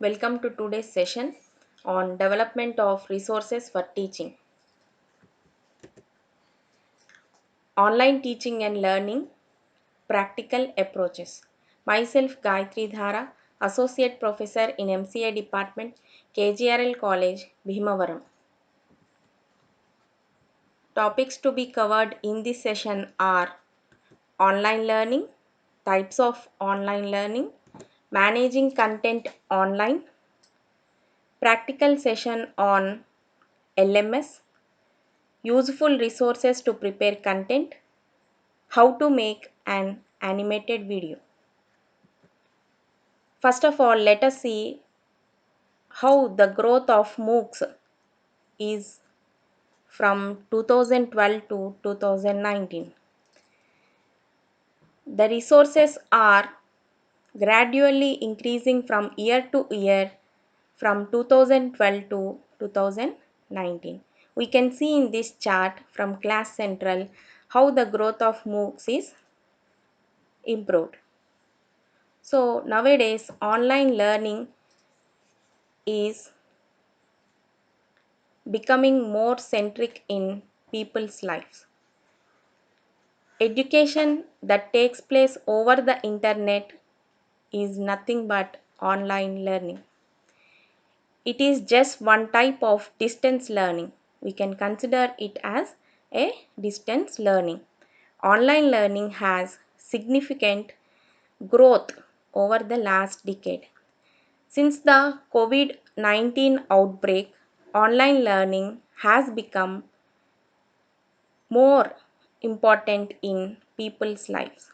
Welcome to today's session on development of resources for teaching. Online teaching and learning, practical approaches. Myself Gayatri Dhara, Associate Professor in MCA Department, KGRL College, Bhimavaram. Topics to be covered in this session are online learning, types of online learning, managing content online, practical session on LMS, useful resources to prepare content, how to make an animated video. First of all, let us see how the growth of MOOCs is from 2012 to 2019. The resources are gradually increasing from year to year from 2012 to 2019. We can see in this chart from Class Central how the growth of MOOCs is improved. So nowadays online learning is becoming more centric in people's lives. Education that takes place over the internet is nothing but online learning. It is just one type of distance learning. We can consider it as a distance learning. Online learning has significant growth over the last decade. Since the COVID 19 outbreak, online learning has become more important in people's lives.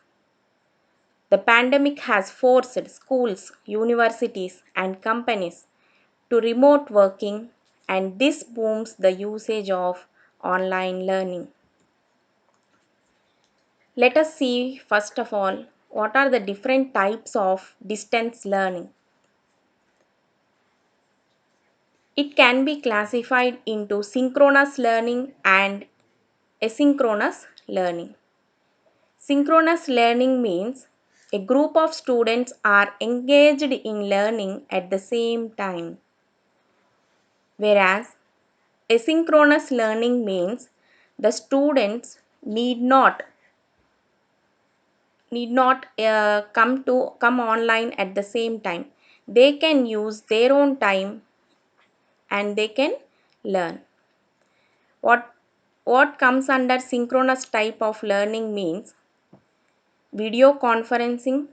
The pandemic has forced schools, universities, and companies to remote working, and this booms the usage of online learning. Let us see, first of all, what are the different types of distance learning. It can be classified into synchronous learning and asynchronous learning. Synchronous learning means a group of students are engaged in learning at the same time, whereas asynchronous learning means the students need not come online at the same time. They can use their own time and they can learn. What comes under synchronous type of learning means video conferencing,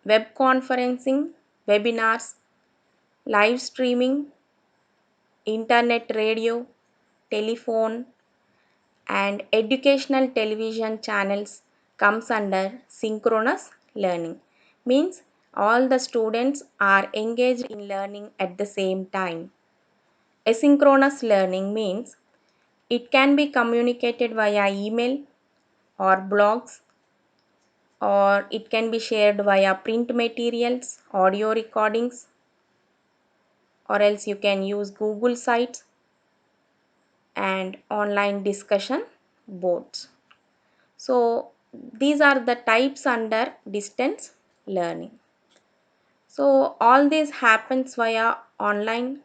web conferencing, webinars, live streaming, internet radio, telephone, and educational television channels comes under synchronous learning. Means all the students are engaged in learning at the same time. Asynchronous learning means it can be communicated via email or blogs, or it can be shared via print materials, audio recordings, or else you can use Google Sites and online discussion boards. So these are the types under distance learning. So all this happens via online,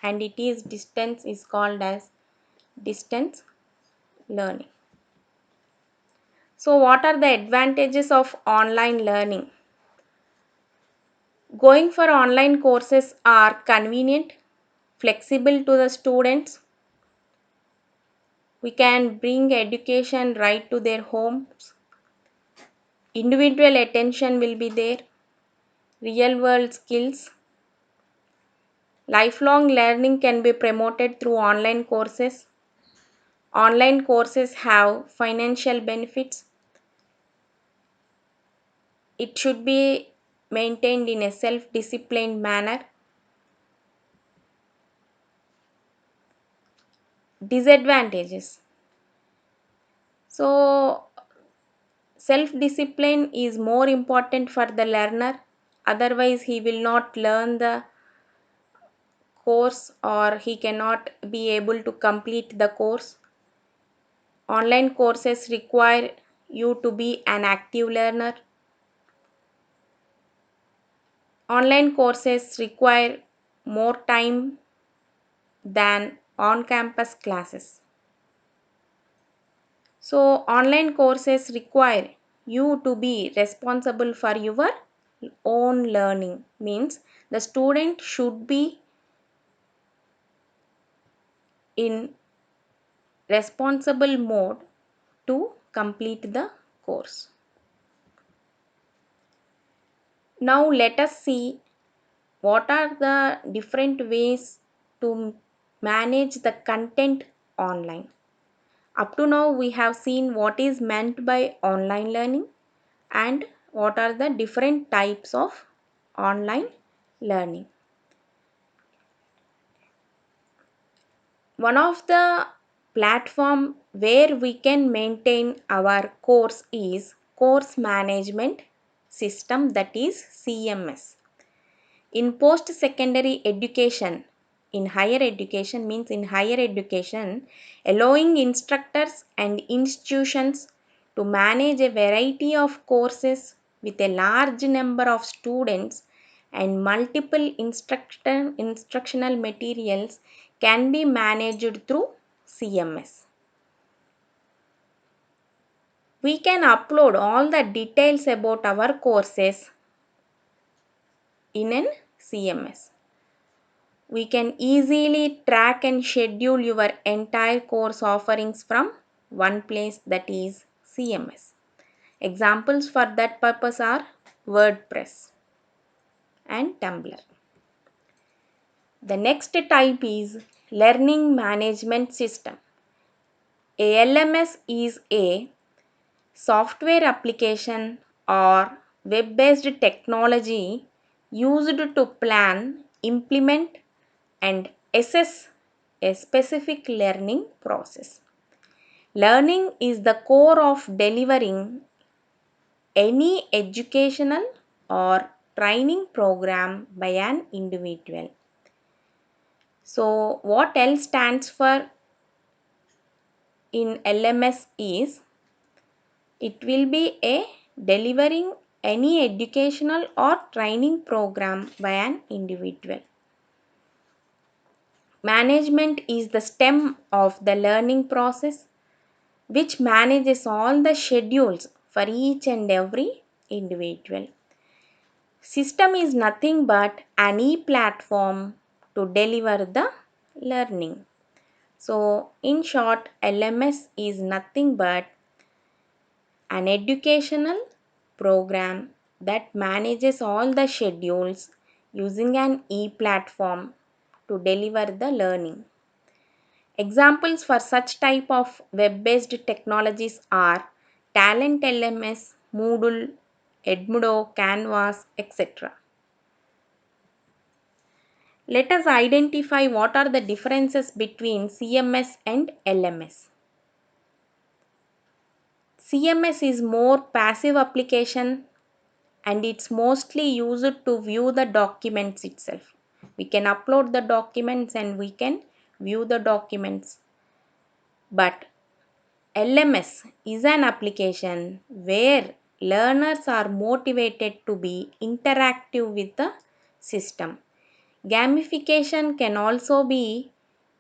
and it is distance is called as distance learning. So what are the advantages of online learning? Going for online courses are convenient, flexible to the students. We can bring education right to their homes. Individual attention will be there. Real world skills. Lifelong learning can be promoted through online courses. Online courses have financial benefits. It should be maintained in a self disciplined manner. Disadvantages. So, self discipline is more important for the learner, otherwise, he will not learn the course or he cannot be able to complete the course. Online courses require you to be an active learner. Online courses require more time than on campus classes. So, online courses require you to be responsible for your own learning, means the student should be in responsible mode to complete the course. Now, let us see what are the different ways to manage the content online. Up to now, we have seen what is meant by online learning and what are the different types of online learning. One of the platform where we can maintain our course is course management system, that is CMS. In post secondary education, in higher education, means in higher education, allowing instructors and institutions to manage a variety of courses with a large number of students and multiple instructional materials can be managed through CMS. We can upload all the details about our courses in an CMS. We can easily track and schedule your entire course offerings from one place, that is CMS. Examples for that purpose are WordPress and Tumblr. The next type is Learning Management System. A LMS is a software application or web-based technology used to plan, implement, and assess a specific learning process. Learning is the core of delivering any educational or training program by an individual. So, what L stands for in LMS is it will be a delivering any educational or training program by an individual. Management is the stem of the learning process which manages all the schedules for each and every individual. System is nothing but an e-platform to deliver the learning. So, in short, LMS is nothing but an educational program that manages all the schedules using an e-platform to deliver the learning. Examples for such type of web-based technologies are Talent LMS, Moodle, Edmodo, Canvas, etc. Let us identify what are the differences between CMS and LMS. CMS is more passive application and it's mostly used to view the documents itself. We can upload the documents and we can view the documents. But LMS is an application where learners are motivated to be interactive with the system. Gamification can also be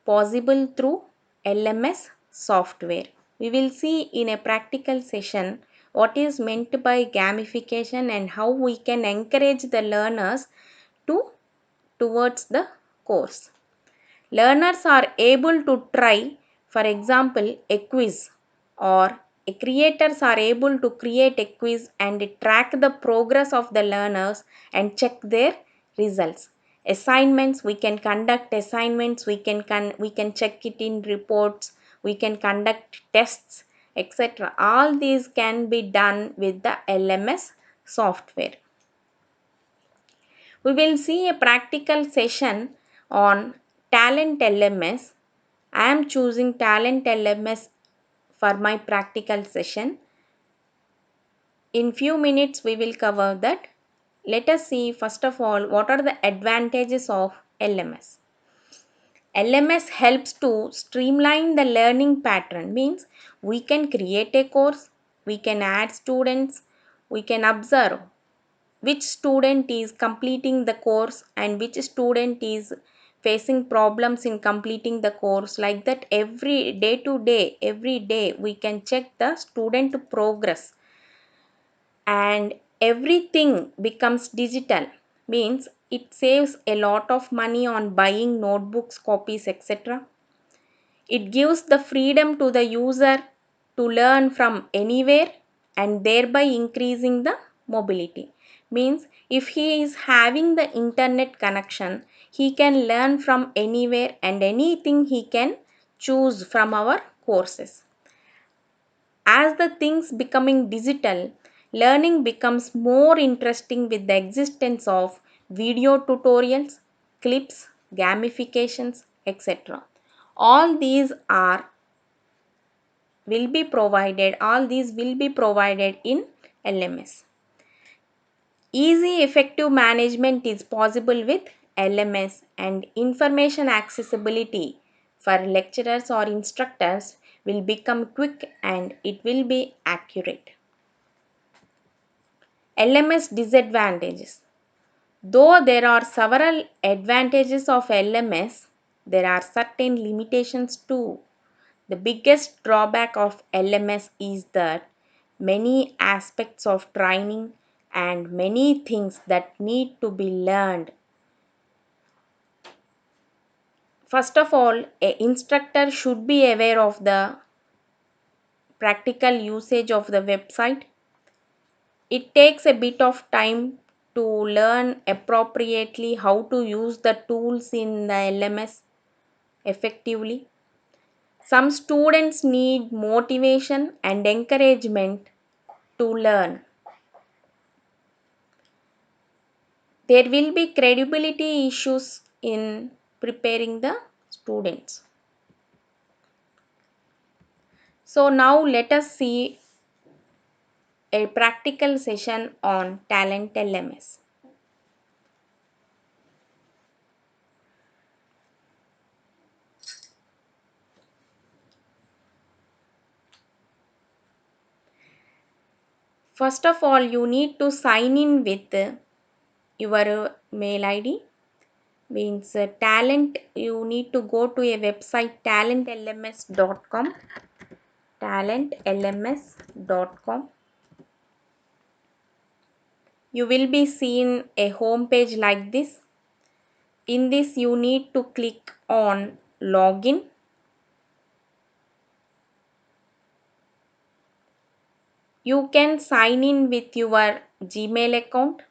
possible through LMS software. We will see in a practical session what is meant by gamification and how we can encourage the learners towards the course. Learners are able to try, for example, a quiz, or creators are able to create a quiz and track the progress of the learners and check their results. Assignments, we can conduct assignments, we can check it in reports, we can conduct tests, etc. All these can be done with the LMS software. We will see a practical session on Talent LMS. I am choosing Talent LMS for my practical session. In few minutes we will cover that. Let us see first of all what are the advantages of LMS. LMS helps to streamline the learning pattern, means we can create a course, we can add students, we can observe which student is completing the course and which student is facing problems in completing the course. Like that, every day to day, every day we can check the student progress, and everything becomes digital, means it saves a lot of money on buying notebooks, copies, etc. It gives the freedom to the user to learn from anywhere and thereby increasing the mobility. Means if he is having the internet connection, he can learn from anywhere and anything he can choose from our courses. As the things becoming digital, learning becomes more interesting with the existence of video tutorials, clips, gamifications, etc. All these are all these will be provided in LMS. Easy effective management is possible with LMS, and information accessibility for lecturers or instructors will become quick and it will be accurate. LMS disadvantages. Though there are several advantages of LMS, there are certain limitations too. The biggest drawback of LMS is that many aspects of training and many things that need to be learned. First of all, an instructor should be aware of the practical usage of the website. It takes a bit of time to learn appropriately how to use the tools in the LMS effectively. Some students need motivation and encouragement to learn. There will be credibility issues in preparing the students. So now let us see a practical session on Talent LMS. First of all, you need to sign in with your mail ID. Means talent, you need to go to a website talentlms.com. talentlms.com. You will be seeing a home page like this. In this, you need to click on login. You can sign in with your Gmail account.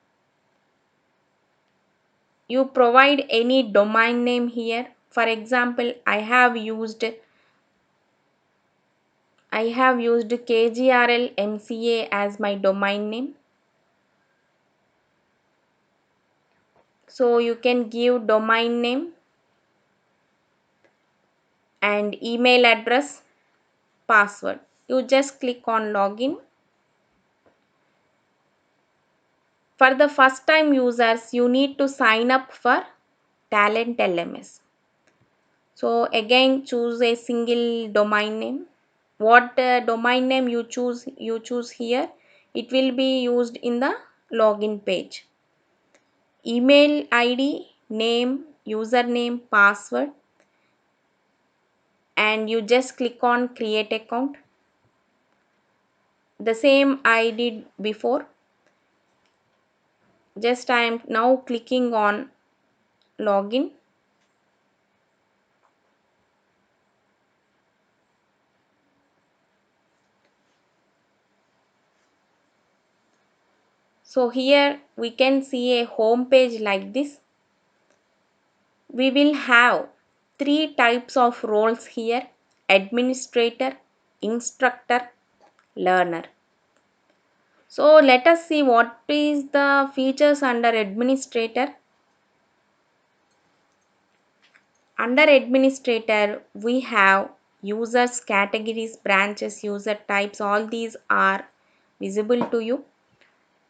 You provide any domain name here. For example, I have used KGRL MCA as my domain name. So you can give domain name and email address, password. You just click on login. For the first time users, you need to sign up for Talent LMS. So again, choose a single domain name. What domain name you choose here, it will be used in the login page. Email ID, name, username, password, and you just click on create account. The same I did before. Just I am now clicking on login. So here we can see a home page like this. We will have three types of roles here: administrator, instructor, learner. So let us see what is the features under administrator. Under administrator, we have users, categories, branches, user types. All these are visible to you.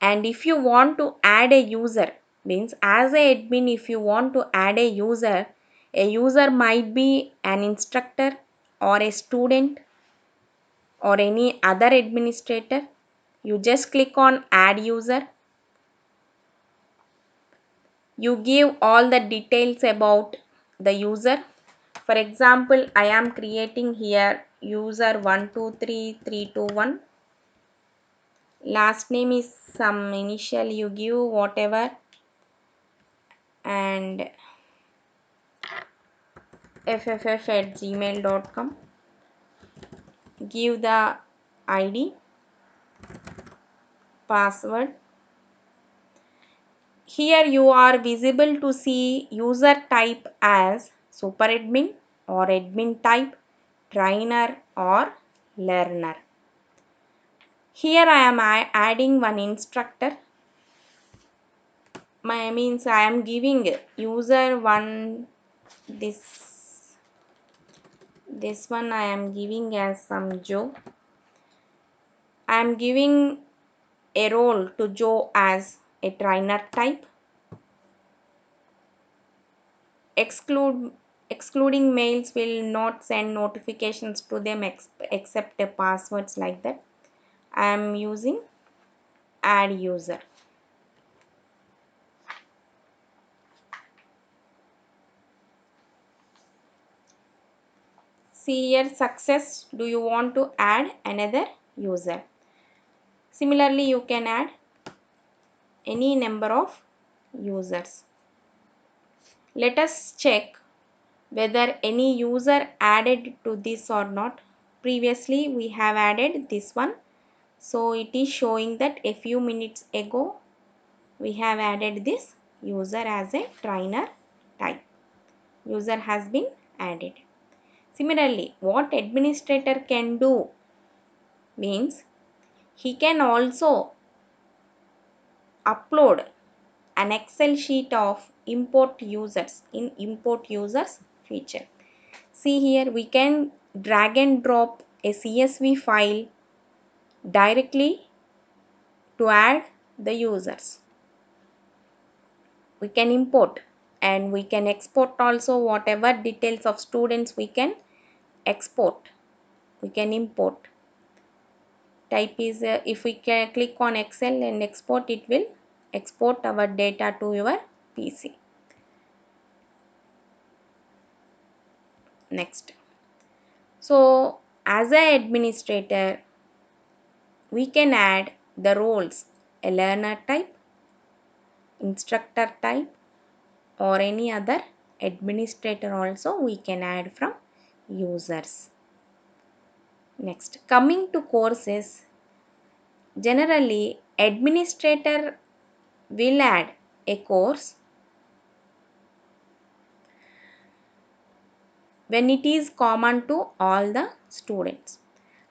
And if you want to add a user, means as a admin, if you want to add a user might be an instructor or a student or any other administrator. You just click on add user. you give all the details about the user. For example, I am creating here user 123321. Last name is some initial you give whatever, and fff@gmail.com. Give the id, password. Here you are visible to see user type as super admin or admin type, trainer or learner. Here I am adding one instructor. My means I am giving user one, this one I am giving as some Joe. I am giving a role to Joe as a trainer type. Excluding mails will not send notifications to them except passwords like that. I am using add user. See here success. Do you want to add another user? Similarly, you can add any number of users. Let us check whether any user added to this or not. Previously we have added this one, so it is showing that a few minutes ago we have added this user as a trainer type. User has been added. Similarly, what administrator can do means he can also upload an Excel sheet of import users in import users feature. See here, we can drag and drop a CSV file directly to add the users. We can import and we can export also. Whatever details of students we can export, we can import. Type is if we can click on Excel and export, it will export our data to your PC. Next, so as an administrator we can add the roles a learner type, instructor type, or any other administrator also we can add from users. Next, coming to courses, generally administrator will add a course when it is common to all the students.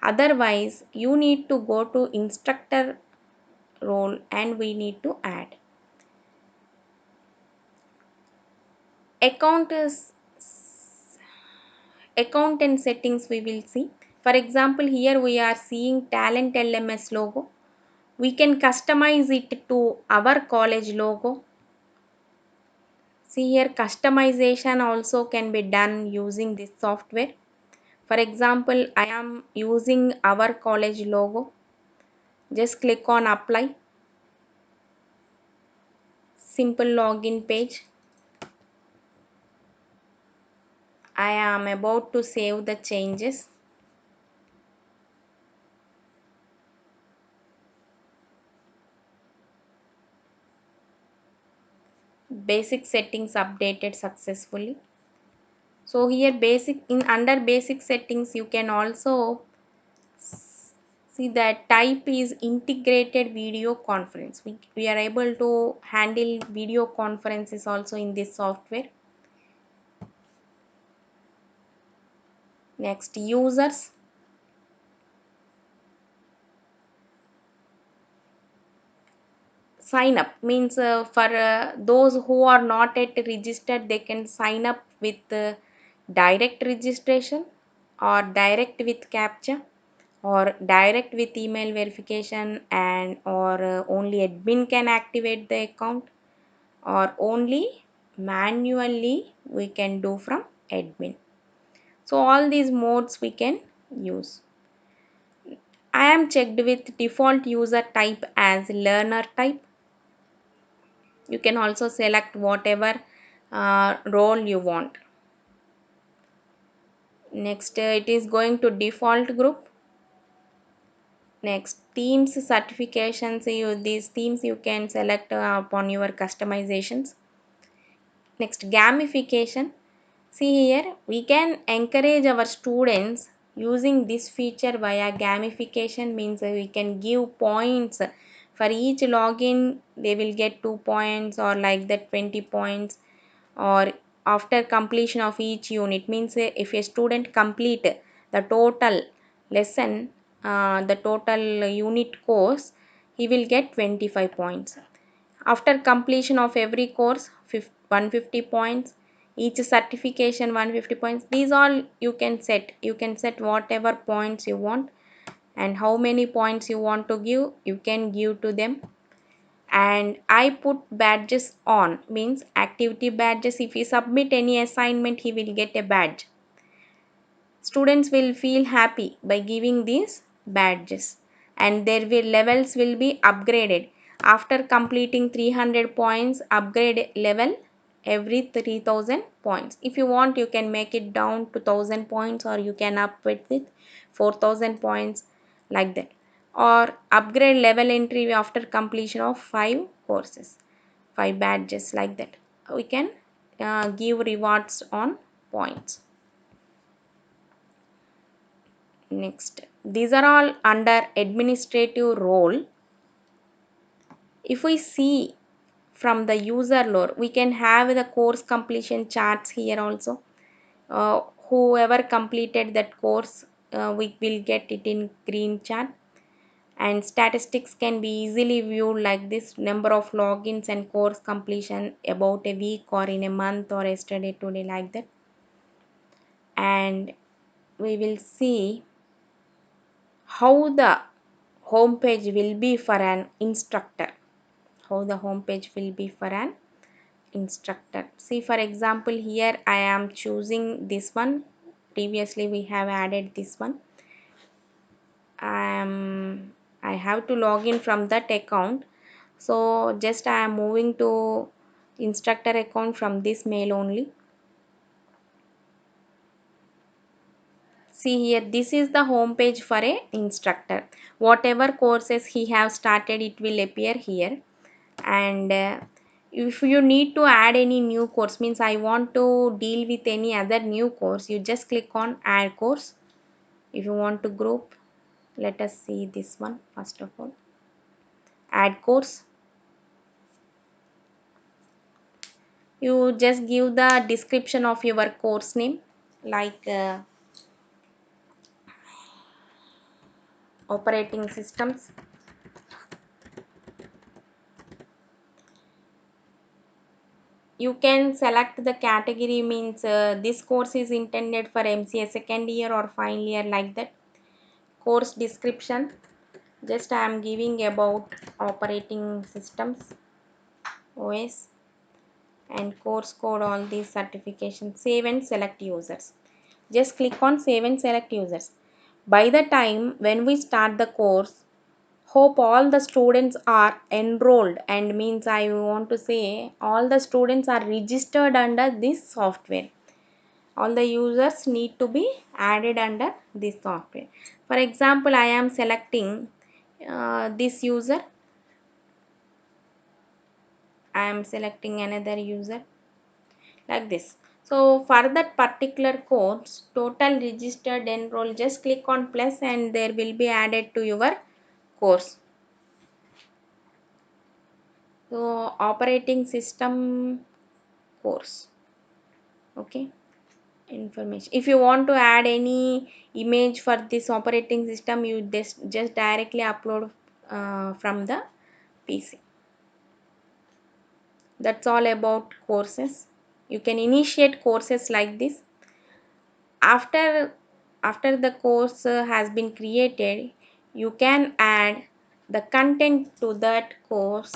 Otherwise, you need to go to instructor role and we need to add. Account and settings we will see. For example, here we are seeing Talent LMS logo. We can customize it to our college logo. See here, customization also can be done using this software. For example, I am using our college logo. Just click on apply. Simple login page. I am about to save the changes. Basic settings updated successfully. So here under basic settings you can also see that type is integrated video conference. We are able to handle video conferences also in this software. Next, users. Sign up means for those who are not yet registered, they can sign up with direct registration or direct with captcha or direct with email verification, and or only admin can activate the account, or only manually we can do from admin. So all these modes we can use. I am checked with default user type as learner type. You can also select whatever role you want. Next, it is going to default group. Next, themes certifications. These themes you can select upon your customizations. Next, gamification. See here, we can encourage our students using this feature via gamification, means we can give points for each login. They will get 2 points or like that 20 points, or after completion of each unit, means if a student complete the total lesson, the total unit course, he will get 25 points. After completion of every course, 150 points. Each certification 150 points. These all you can set. You can set whatever points you want, and how many points you want to give, you can give to them. And I put badges on, means activity badges. If he submit any assignment, he will get a badge. Students will feel happy by giving these badges, and their levels will be upgraded. After completing 300 points, upgrade level every 3000 points. If you want, you can make it down to 1000 points, or you can up it with 4000 points, like that. Or upgrade level entry after completion of 5 courses, 5 badges, like that. We can give rewards on points. Next, these are all under administrative role. If we see from the user lore, we can have the course completion charts here also. Whoever completed that course, we will get it in green chart. And statistics can be easily viewed like this: number of logins and course completion about a week or in a month or yesterday, today, like that. And we will see how the home page will be for an instructor. How the home page will be for an instructor. See, for example, here I am choosing this one. Previously we have added this one. I have to log in from that account. So just I am moving to instructor account from this mail only. See here, this is the home page for a instructor. Whatever courses he have started, it will appear here. And if you need to add any new course, means I want to deal with any other new course, you just click on add course. If you want to group, let us see this one first of all. Add course. You just give the description of your course name, like operating systems. You can select the category, means this course is intended for MCA second year or final year, like that. Course description, just I am giving about operating systems, OS, and course code, all these certifications. Save and select users. Just click on save and select users. By the time when we start the course, hope all the students are enrolled, and means I want to say all the students are registered under this software. All the users need to be added under this software. For example, I am selecting this user. I am selecting another user, like this. So for that particular course, total registered enroll, just click on plus and there will be added to your course. So operating system course. Okay. Information. If you want to add any image for this operating system, you just directly upload from the PC. That's all about courses. You can initiate courses like this. After the course has been created, you can add the content to that course.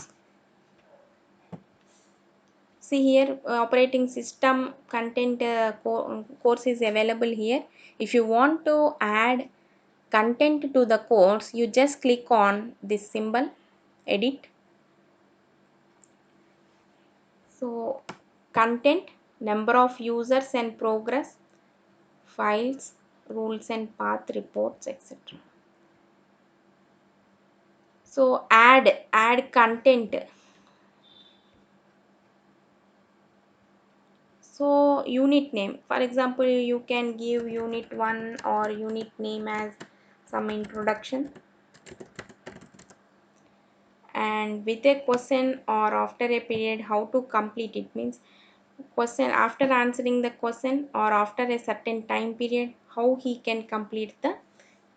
See here, operating system content course is available here. If you want to add content to the course, you just click on this symbol, edit. So content, number of users and progress, files, rules and path, reports, etc. So add content. So unit name, for example, you can give unit 1 or unit name as some introduction, and with a question or after a period how to complete it means question after answering the question or after a certain time period how he can complete the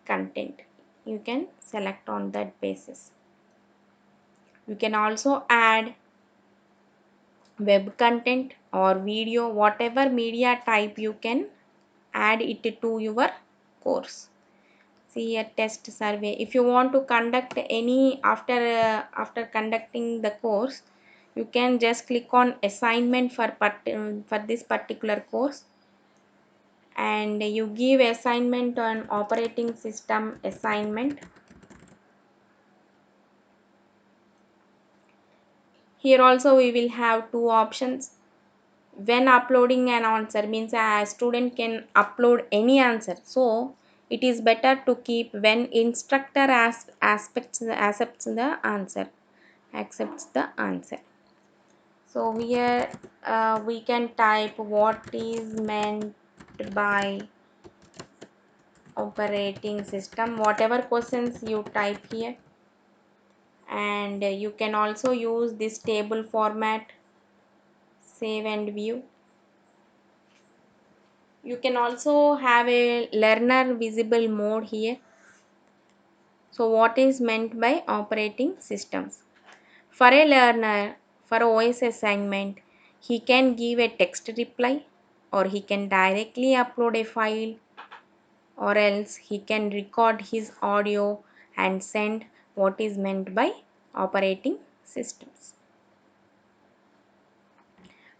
content. You can select on that basis. You can also add web content or video, whatever media type you can add it to your course. See a test survey, if you want to conduct any after conducting the course, you can just click on assignment for this particular course, and you give assignment on operating system assignment. Here also we will have two options. When uploading an answer means a student can upload any answer, so it is better to keep when instructor accepts the answer. So here we can type what is meant by operating system, whatever questions you type here, and you can also use this table format, save and view. You can also have a learner visible mode here. So what is meant by operating systems? For a learner, for OS assignment, he can give a text reply, or he can directly upload a file, or else he can record his audio and send. What is meant by operating systems?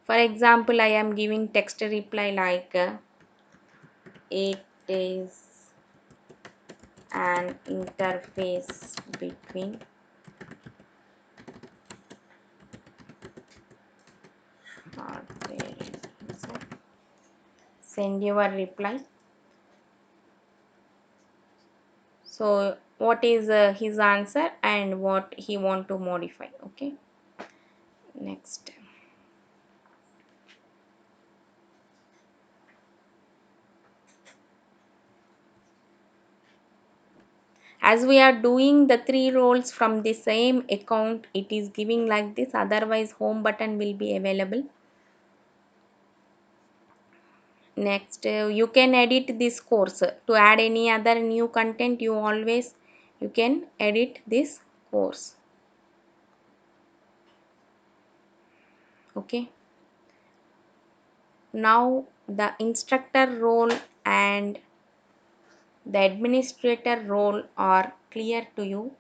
For example, I am giving text reply like it is an interface between hardware and user. Send your reply. So what is his answer and what he want to modify. Okay, next. As we are doing the three roles from the same account, it is giving like this, otherwise home button will be available. Next, you can edit this course to add any other new content. You can edit this course. Okay, now the instructor role and the administrator role are clear to you.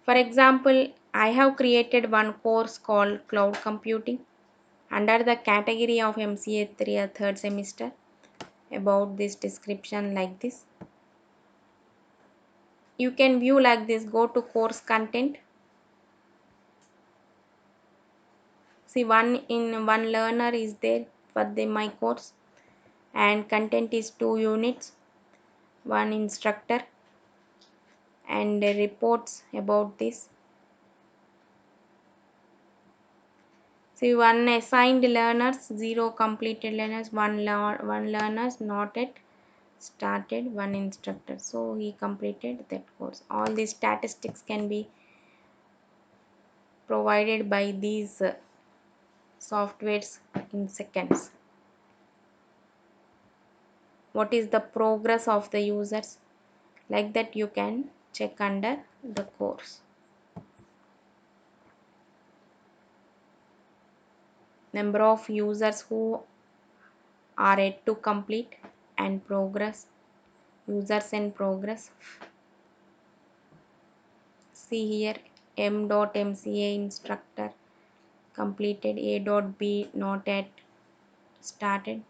For example, I have created one course called cloud computing under the category of MCA 3 or third semester. About this description like this, you can view like this. Go to course content. See, one learner is there for the my course, and content is 2 units, one instructor, and reports about this. See, one assigned learners, 0 completed learners, one learners not yet started, one instructor. So he completed that course. All these statistics can be provided by these softwares in seconds. What is the progress of the users? Like that you can check under the course. Number of users who are yet to complete, and progress, users and progress. See here, m.mca instructor completed, a.b not yet started.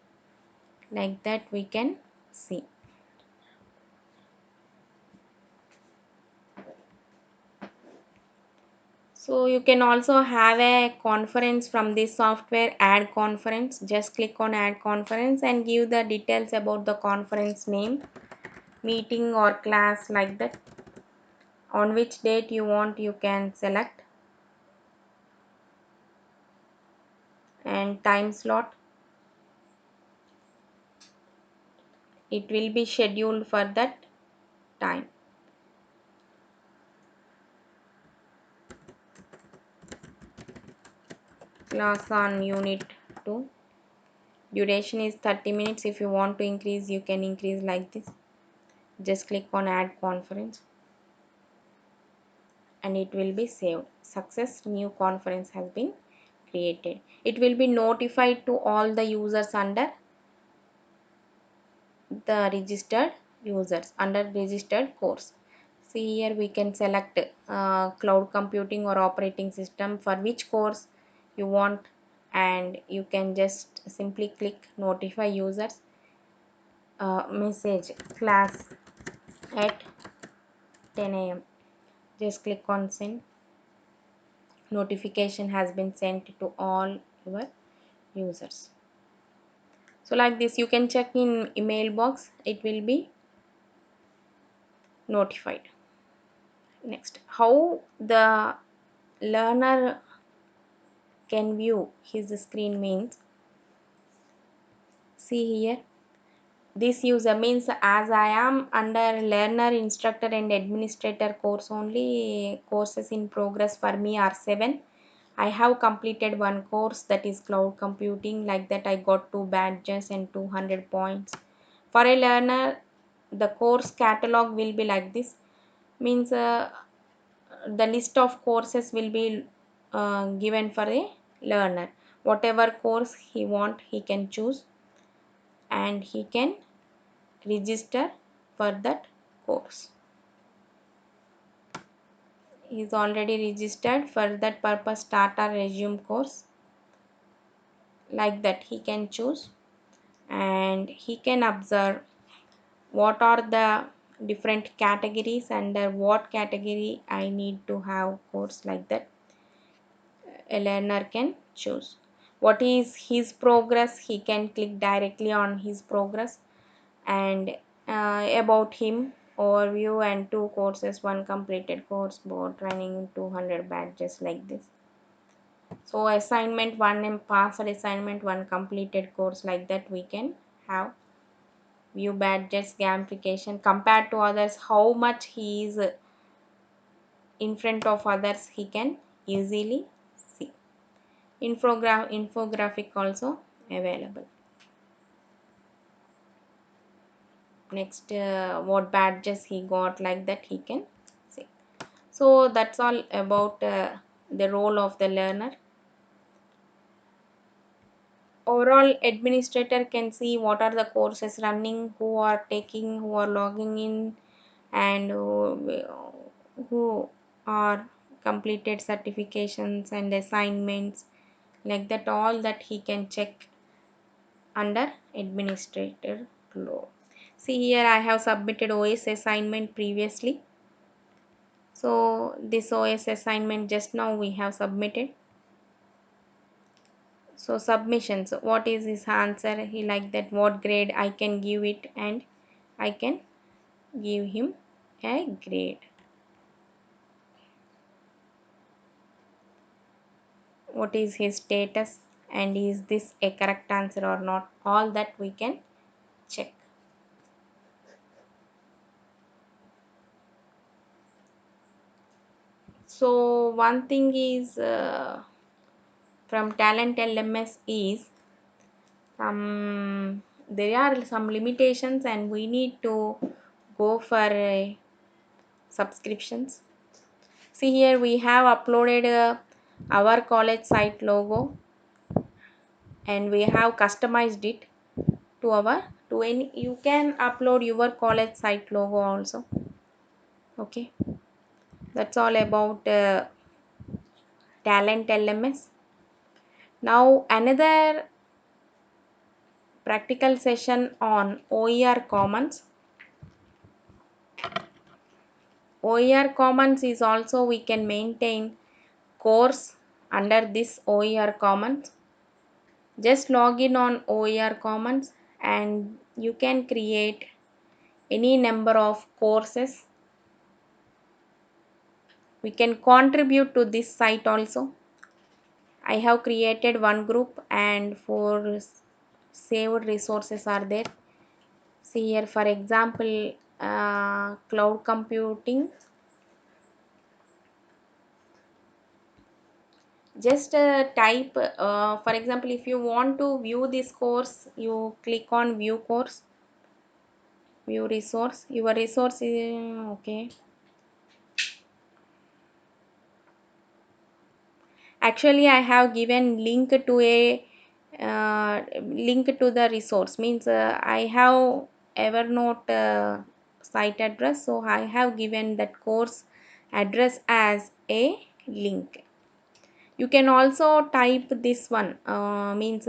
Like that we can see. So you can also have a conference from this software, add conference. Just click on add conference and give the details about the conference name, meeting or class, like that. On which date you want, you can select, and time slot. It will be scheduled for that time. Class on unit 2. Duration is 30 minutes. If you want to increase, you can increase like this. Just click on add conference and it will be saved. Success, new conference has been created. It will be notified to all the users under the registered users under registered course. See here we can select cloud computing or operating system for which course you want, and you can just simply click notify users, message class at 10 a.m. Just click on send. Notification has been sent to all your users. So like this you can check in email box, it will be notified. Next, how the learner can view his screen means, see here, this user means as I am under learner instructor and administrator course only, courses in progress for me are 7. I have completed one course, that is cloud computing, like that I got 2 badges and 200 points. For a learner, the course catalog will be like this, means the list of courses will be given for a learner. Whatever course he want, he can choose and he can register for that course. He is already registered for that purpose, start or resume course, like that he can choose, and he can observe what are the different categories, under what category I need to have course, like that a learner can choose. What is his progress, he can click directly on his progress, and about him, overview and 2 courses, one completed course, board training, 200 badges, like this. So assignment one and passed assignment, one completed course, like that we can have view badges, gamification compared to others, how much he is in front of others, he can easily see. Infographic also available. Next, what badges he got, like that he can see. So that's all about the role of the learner. Overall, administrator can see what are the courses running, who are taking, who are logging in, and who are completed certifications and assignments, like that, all that he can check under administrator role. See here I have submitted OS assignment previously. So this OS assignment just now we have submitted. So submissions, what is his answer, he like that, what grade I can give it, and I can give him a grade. What is his status, and is this a correct answer or not, all that we can check. So one thing is from talent LMS is there are some limitations and we need to go for subscriptions. See here we have uploaded our college site logo, and we have customized it to our, to any, you can upload your college site logo also. Okay, that's all about talent LMS. Now another practical session on OER Commons. OER Commons is also we can maintain course under this OER Commons. Just log in on OER Commons and you can create any number of courses. We can contribute to this site also. I have created one group and four saved resources are there. See here, for example, cloud computing. Just type, for example, if you want to view this course, you click on view course, view resource. Your resource is okay. Actually, I have given link to the resource. Means I have Evernote site address, so I have given that course address as a link. You can also type this one, means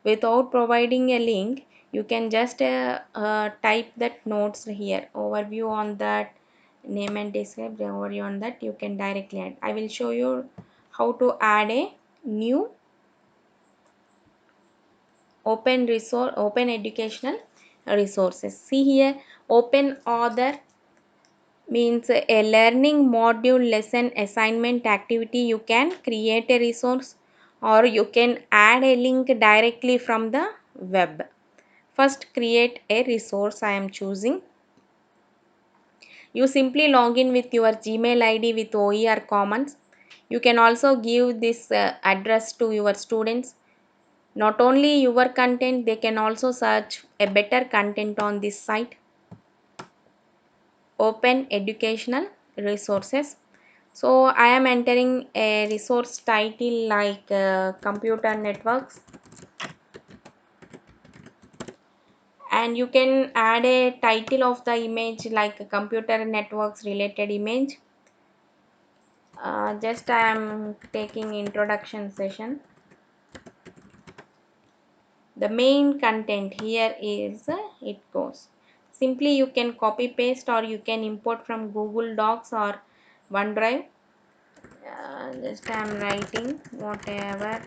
without providing a link, you can just type that notes here, overview on that, name and describe the overview on that, you can directly add. I will show you how to add a new open educational resources. See here, open author means a learning module lesson assignment activity. You can create a resource or you can add a link directly from the web. First create a resource. I am choosing. You simply log in with your Gmail ID with OER Commons. You can also give this address to your students. Not only your content, they can also search a better content on this site. Open educational resources. So I am entering a resource title like computer networks, and you can add a title of the image like computer networks related image. Just I am taking introduction session. The main content here is it goes. Simply you can copy paste or you can import from Google Docs or OneDrive. Just I'm writing whatever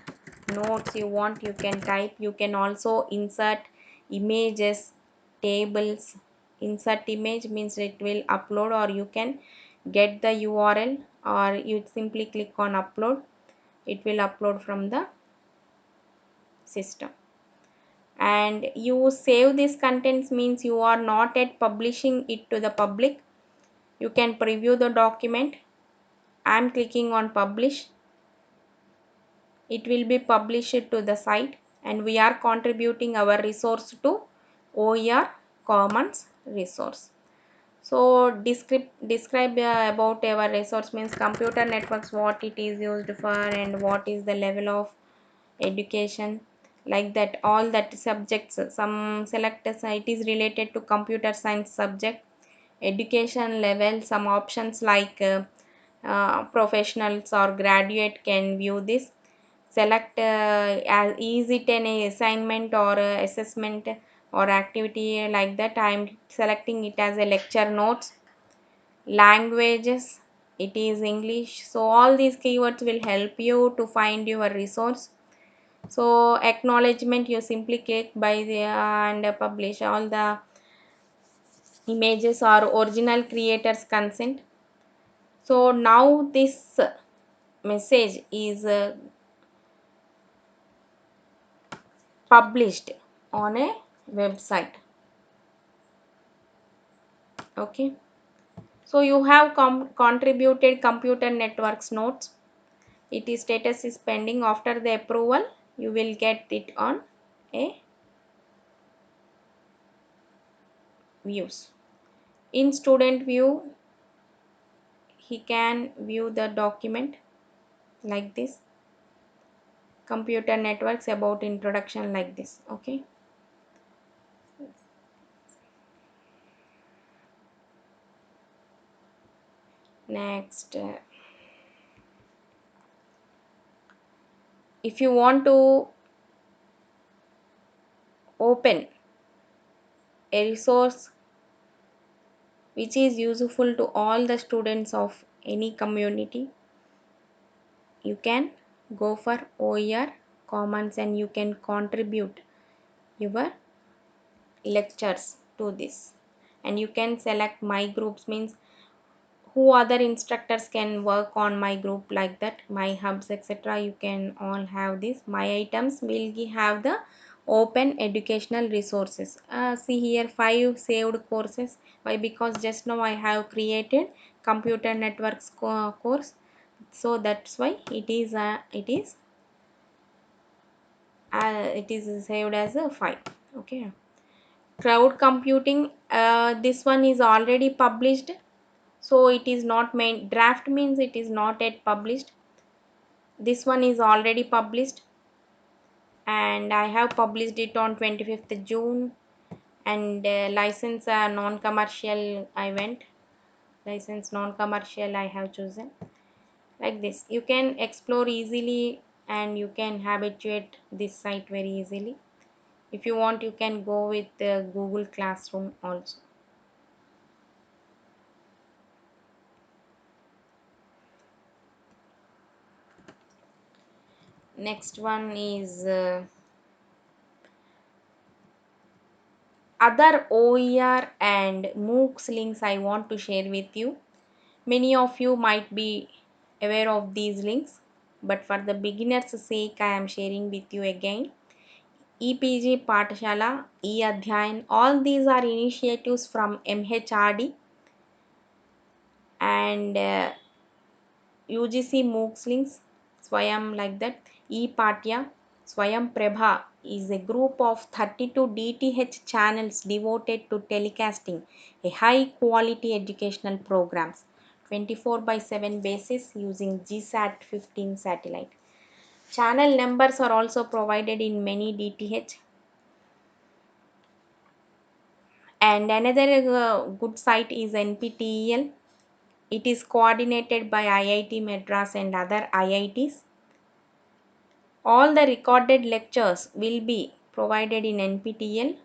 notes you want, you can type. You can also insert images, tables. Insert image means it will upload, or you can get the URL, or you simply click on upload, it will upload from the system. And you save this contents means you are not yet publishing it to the public. You can preview the document. I'm clicking on publish. It will be published to the site, and we are contributing our resource to OER Commons resource. So describe about our resource means computer networks, what it is used for and what is the level of education, like that. All that subjects, some select it is related to computer science subject, education level, some options like professionals or graduate can view this. Select as is it an assignment or assessment or activity, like that. I am selecting it as a lecture notes. Languages, it is English. So all these keywords will help you to find your resource. So acknowledgement, you simply click by the and publish. All the images are original creators consent. So now this message is published on a website. Okay, so you have contributed computer networks notes. It is status is pending. After the approval, you will get it on a views. In student view, he can view the document like this. Computer networks about introduction, like this. Okay, next, if you want to open a resource which is useful to all the students of any community, you can go for OER Commons and you can contribute your lectures to this. And you can select my groups, means who other instructors can work on my group, like that, my hubs, etc. You can all have this. My items will have the open educational resources. See here, 5 saved courses. Why? Because just now I have created computer networks course, so that's why it is saved as a 5. Okay. Cloud computing, this one is already published, so it is not main draft, means it is not yet published. This one is already published and I have published it on 25th June. And license non-commercial, I went license non-commercial, I have chosen. Like this, you can explore easily and you can habituate this site very easily. If you want, you can go with Google Classroom also. Next one is other OER and MOOCs links I want to share with you. Many of you might be aware of these links, but for the beginners' sake, I am sharing with you again. EPG Pathshala, E-Adhyayan, all these are initiatives from MHRD and UGC MOOCs links, Swayam, like that. ePatya, Swayam Prabha is a group of 32 DTH channels devoted to telecasting a high quality educational programs 24 by 7 basis using GSAT 15 satellite. Channel numbers are also provided in many DTH. And another good site is NPTEL. It is coordinated by IIT Madras and other IITs. All the recorded lectures will be provided in NPTEL.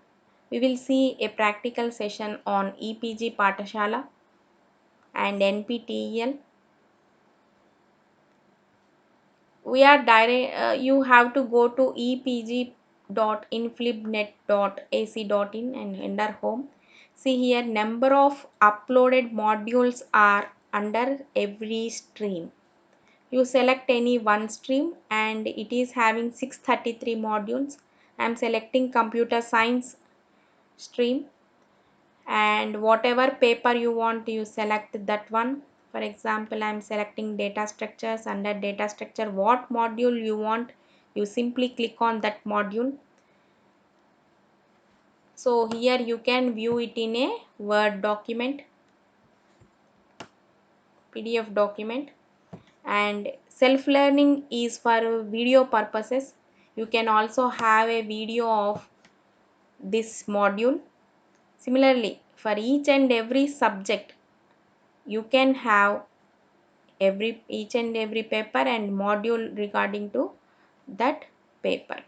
We will see a practical session on EPG Pathshala and NPTEL. We are direct. You have to go to epg.inflibnet.ac.in and enter home. See here, number of uploaded modules are under every stream. You select any one stream and it is having 633 modules. I am selecting computer science stream, and whatever paper you want, you select that one. For example, I am selecting data structures. Under data structure, what module you want, you simply click on that module. So here you can view it in a Word document, PDF document. And self learning is for video purposes. You can also have a video of this module. Similarly, for each and every subject, you can have each and every paper and module regarding to that paper.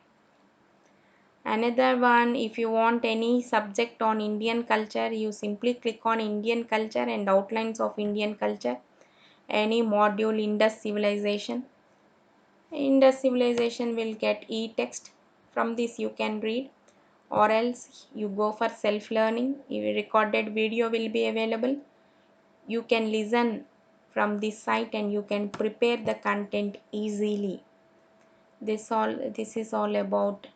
Another one, if you want any subject on Indian culture, you simply click on Indian culture and outlines of Indian culture. Any module, Indus civilization. Indus civilization will get e-text. From this you can read, or else you go for self learning. Your recorded video will be available. You can listen from this site and you can prepare the content easily. This is all about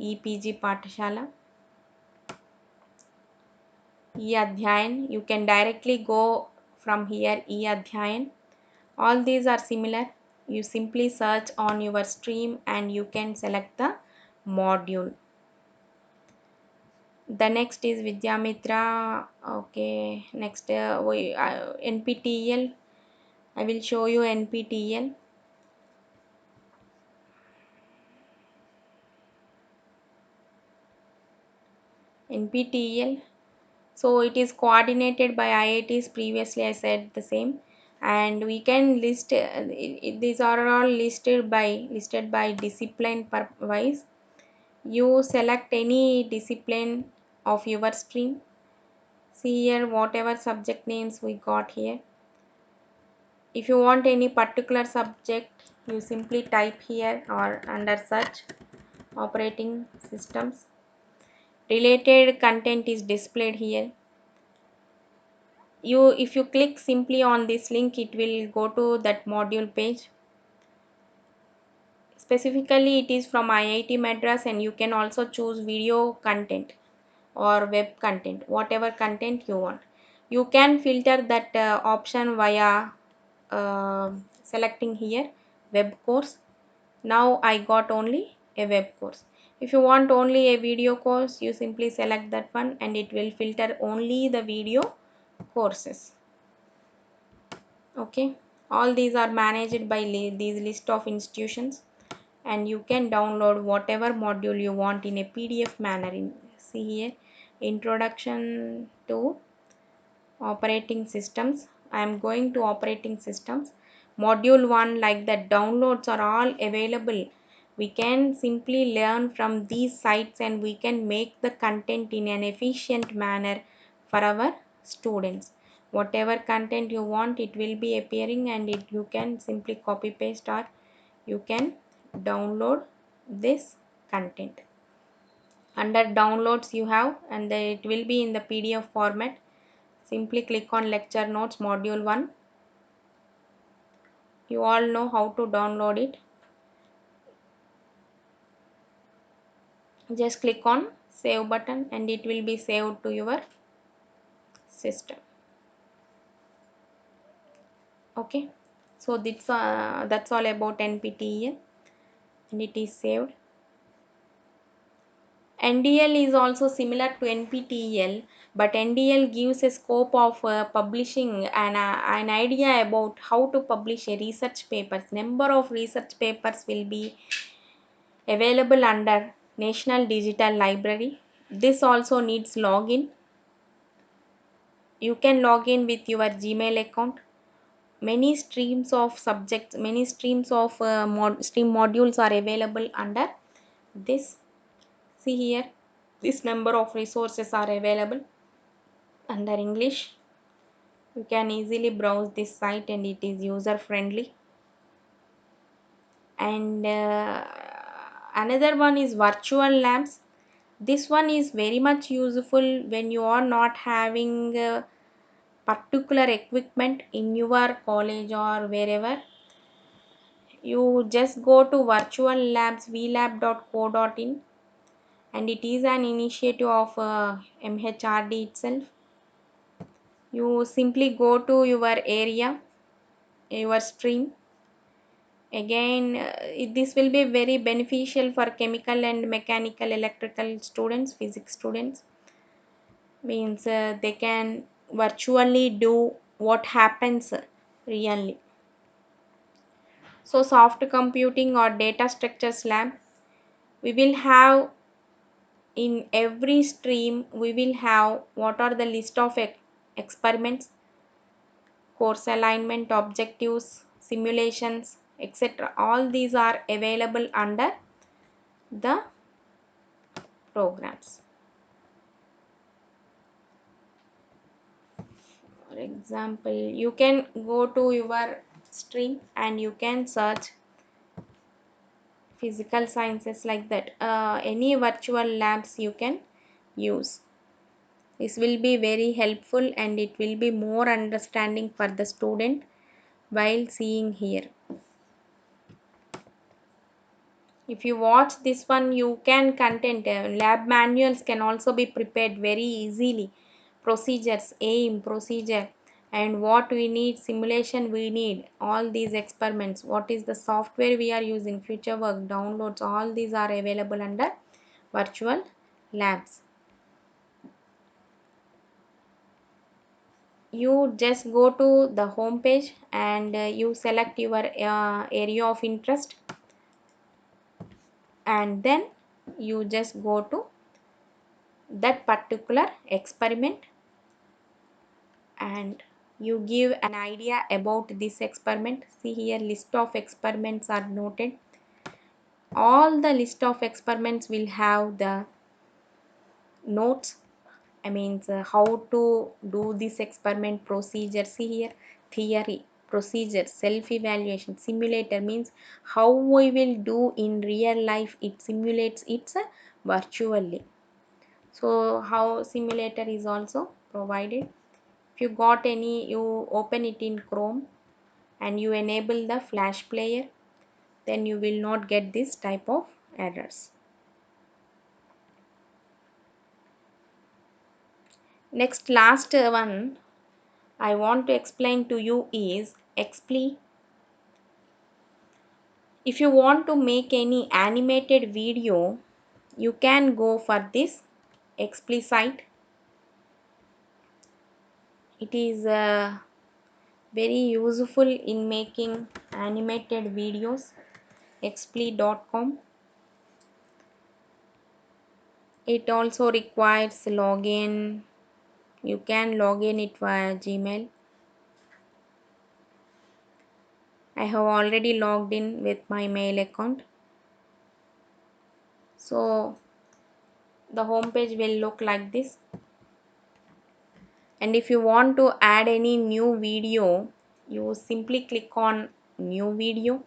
EPG Pathshala. E-Adhyayan, you can directly go from here, E-Adhyayan. All these are similar. You simply search on your stream and you can select the module. The next is Vidyamitra. Okay, next NPTEL. I will show you NPTEL. NPTEL. So it is coordinated by IITs. Previously I said the same, and we can list these are all listed by discipline per wise. You select any discipline of your stream. See here, whatever subject names we got here. If you want any particular subject, you simply type here or under search operating systems. Related content is displayed here. If you click simply on this link, it will go to that module page. Specifically, it is from IIT Madras, and you can also choose video content or web content, whatever content you want. You can filter that option via uh, selecting here web course. Now I got only a web course. If you want only a video course, you simply select that one and it will filter only the video courses. Okay, all these are managed by these list of institutions, and you can download whatever module you want in a PDF manner. See here, introduction to operating systems. I am going to operating systems module 1. Like that, downloads are all available. We can simply learn from these sites and we can make the content in an efficient manner for our students. Whatever content you want, it will be appearing, and you can simply copy paste or you can download this content. Under downloads you have, and it will be in the PDF format. Simply click on lecture notes module 1. You all know how to download it. Just click on save button and it will be saved to your system. Okay, so that's all about NPTEL, and it is saved. NDL is also similar to NPTEL, but NDL gives a scope of publishing an idea about how to publish a research papers. Number of research papers will be available under National Digital Library. This also needs login. You can log in with your Gmail account. Many streams of subjects, many streams of stream modules are available under this. See here, this number of resources are available under English. You can easily browse this site and it is user friendly. And another one is virtual labs. This one is very much useful when you are not having particular equipment in your college or wherever. You just go to virtual labs vlab.co.in, and it is an initiative of MHRD itself. You simply go to your area, your stream. Again, this will be very beneficial for chemical and mechanical electrical students, physics students. Means they can virtually do what happens really. So soft computing or data structures lab, we will have in every stream, we will have what are the list of experiments, course alignment, objectives, simulations, etc. All these are available under the programs. For example, you can go to your stream and you can search physical sciences, like that. Any virtual labs you can use. This will be very helpful and it will be more understanding for the student while seeing here. If you watch this one, you can content lab manuals can also be prepared very easily. Procedures, aim, procedure, and what we need, simulation we need, all these experiments, what is the software we are using, future work, downloads, all these are available under virtual labs. You just go to the home page and you select your area of interest, and then you just go to that particular experiment and you give an idea about this experiment. See here, list of experiments are noted. All the list of experiments will have the notes. I mean how to do this experiment, procedure. See here, theory, procedure, self-evaluation. Simulator means how we will do in real life. It simulates it virtually. So how simulator is also provided. If you got any, you open it in Chrome and you enable the Flash player, then you will not get this type of errors. Next, last one I want to explain to you is Expli. If you want to make any animated video, you can go for this Expli site. It is very useful in making animated videos. Expli.com. It also requires login. You can log in it via Gmail. I have already logged in with my mail account. So the home page will look like this. And if you want to add any new video, you simply click on new video.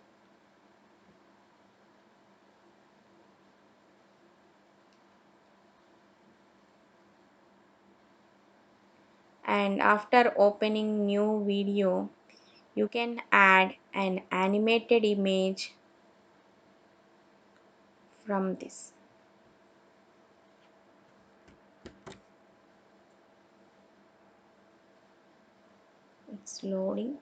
And after opening new video, you can add an animated image from this. It's loading.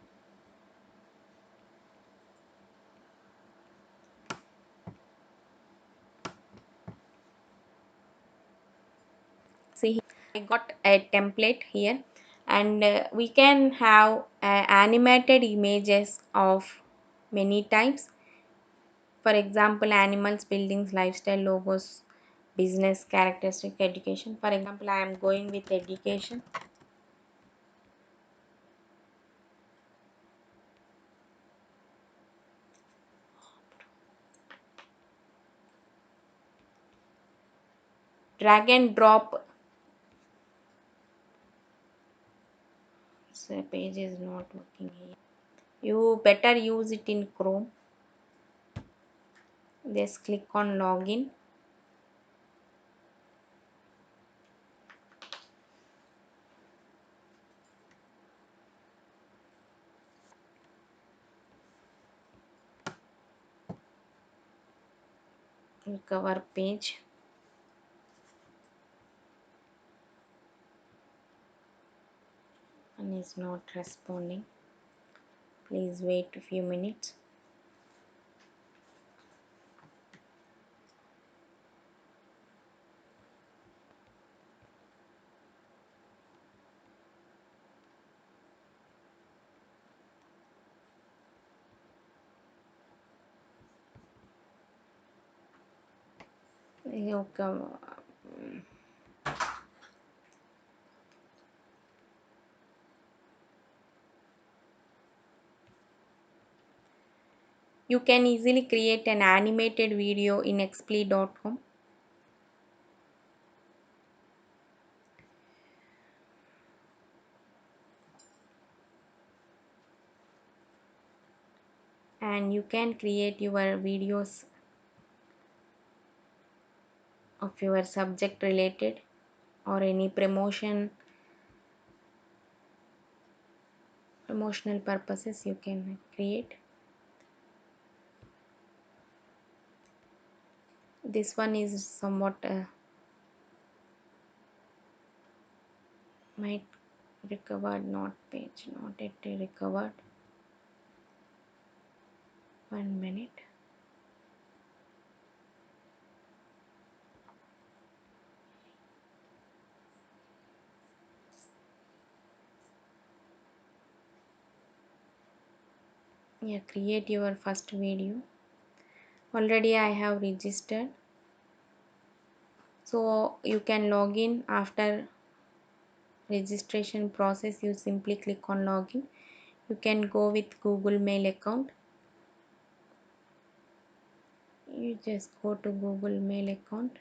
See, I got a template here, and we can have animated images of many types. For example, animals, buildings, lifestyle, logos, business, characteristic, education. For example, I am going with education. Drag and drop. So page is not working here. You better use it in Chrome. Just click on login. Recover page. And is not responding. Please wait a few minutes. Okay. You can easily create an animated video in Expli.com. And you can create your videos of your subject related or any promotional purposes you can create. This one is somewhat might recovered, not page, not yet recovered. 1 minute. Yeah, create your first video. Already I have registered, so you can log in. After registration process, you simply click on login. You can go with Google Mail account. You just go to Google Mail account.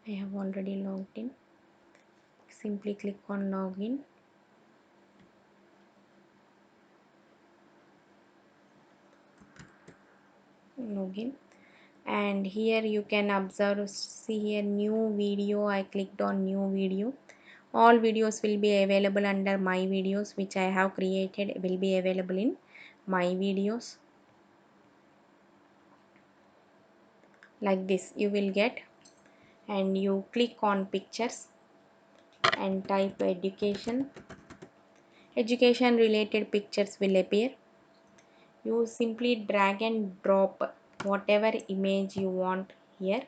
I have already logged in. Simply click on login. login. And here you can observe, see here new video. I clicked on new video. All videos will be available under my videos which I have created, will be available in my videos. Like this you will get, and you click on pictures and type education related pictures will appear. You simply drag and drop whatever image you want here,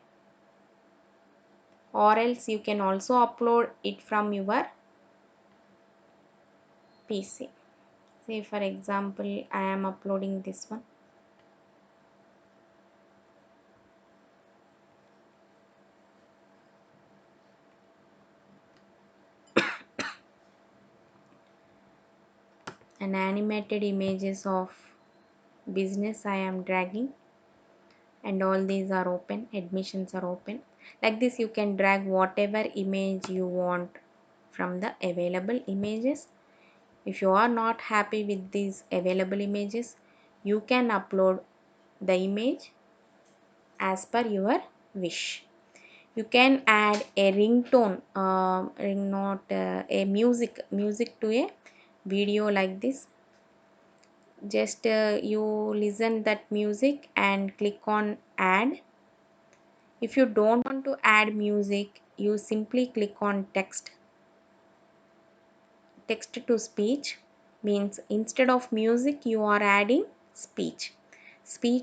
or else you can also upload it from your PC. Say for example I am uploading this one. An animated images of business I am dragging, and all these are open, admissions are open. Like this you can drag whatever image you want from the available images. If you are not happy with these available images, you can upload the image as per your wish. You can add a ringtone, not a music to a video. Like this, just you listen that music and click on add. If you don't want to add music, you simply click on text to speech. Means instead of music you are adding speech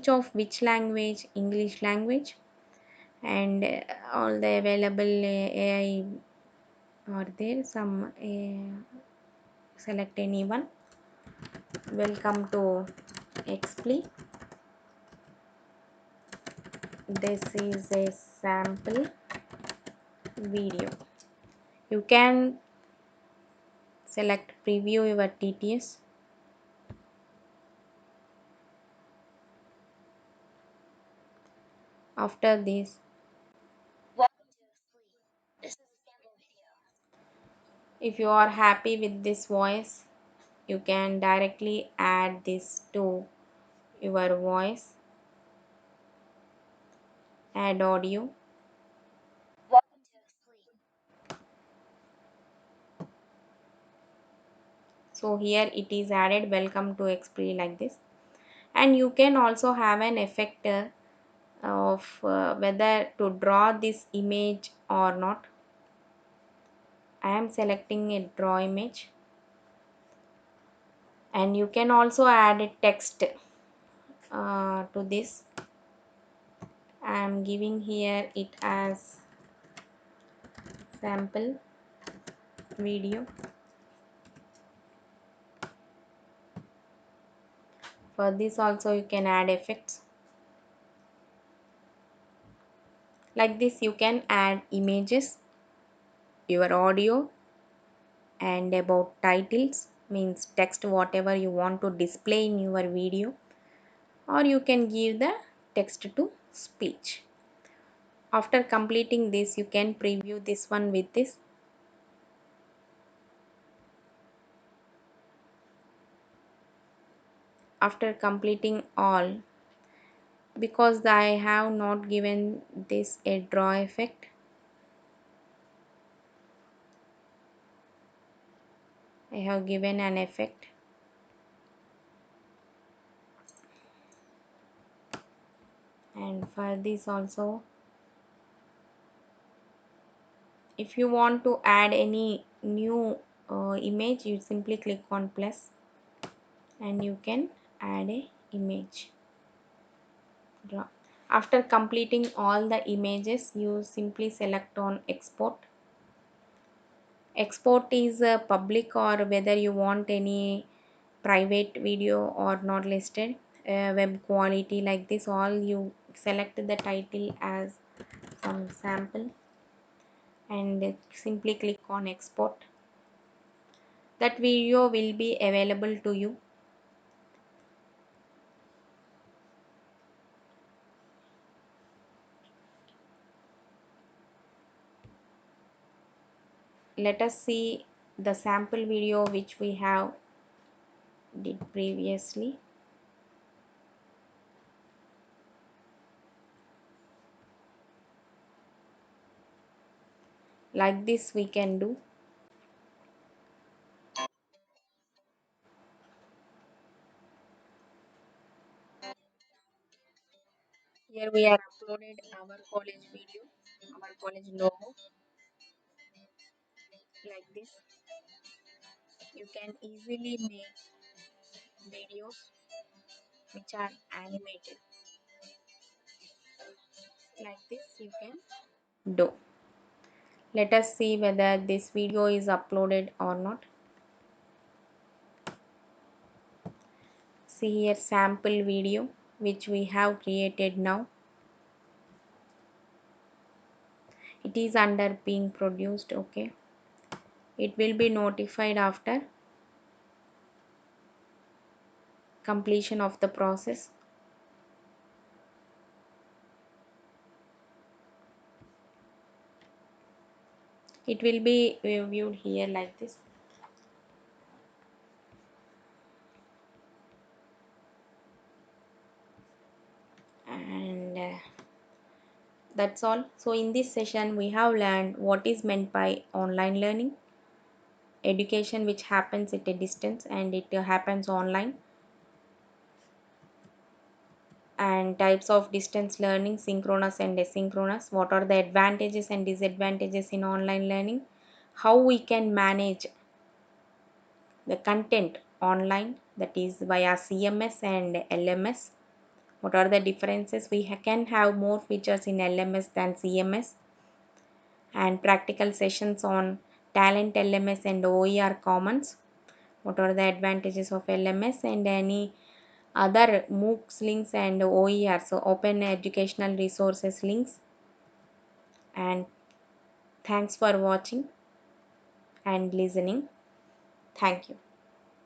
of which language? English language. And all the available AI are there. Some select anyone. Welcome to Xpli. This is a sample video. You can select preview your TTS. After this, if you are happy with this voice, you can directly add this to your voice. Add audio. So here it is added, welcome to Xpri, like this. And you can also have an effect of whether to draw this image or not. I am selecting a draw image. And you can also add a text to this. I am giving here it as sample video. For this also you can add effects. Like this you can add images, your audio, and about titles, means text whatever you want to display in your video, or you can give the text to speech. After completing this, you can preview this one with this. After completing all, because I have not given this a draw effect, I have given an effect. And for this also, if you want to add any new image, you simply click on plus and you can add a image. Draw. After completing all the images, you simply select on export. Export is public, or whether you want any private video or not listed. Web quality, like this, all you select the title as some sample and simply click on export. That video will be available to you. Let us see the sample video which we have did previously. Like this we can do. Here we are uploaded our college video, our college logo. Like this you can easily make videos which are animated. Like this you can do. Let us see whether this video is uploaded or not. See here sample video which we have created now. It is under being produced. Okay, it will be notified after completion of the process. It will be viewed here like this. And that's all. So in this session we have learned what is meant by online learning, education which happens at a distance and it happens online, and types of distance learning, synchronous and asynchronous, what are the advantages and disadvantages in online learning, how we can manage the content online, that is via CMS and LMS, what are the differences, we can have more features in LMS than CMS, and practical sessions on Talent LMS and OER Commons, what are the advantages of LMS, and any other MOOCs links and OER, so open educational resources links. And thanks for watching and listening. Thank you.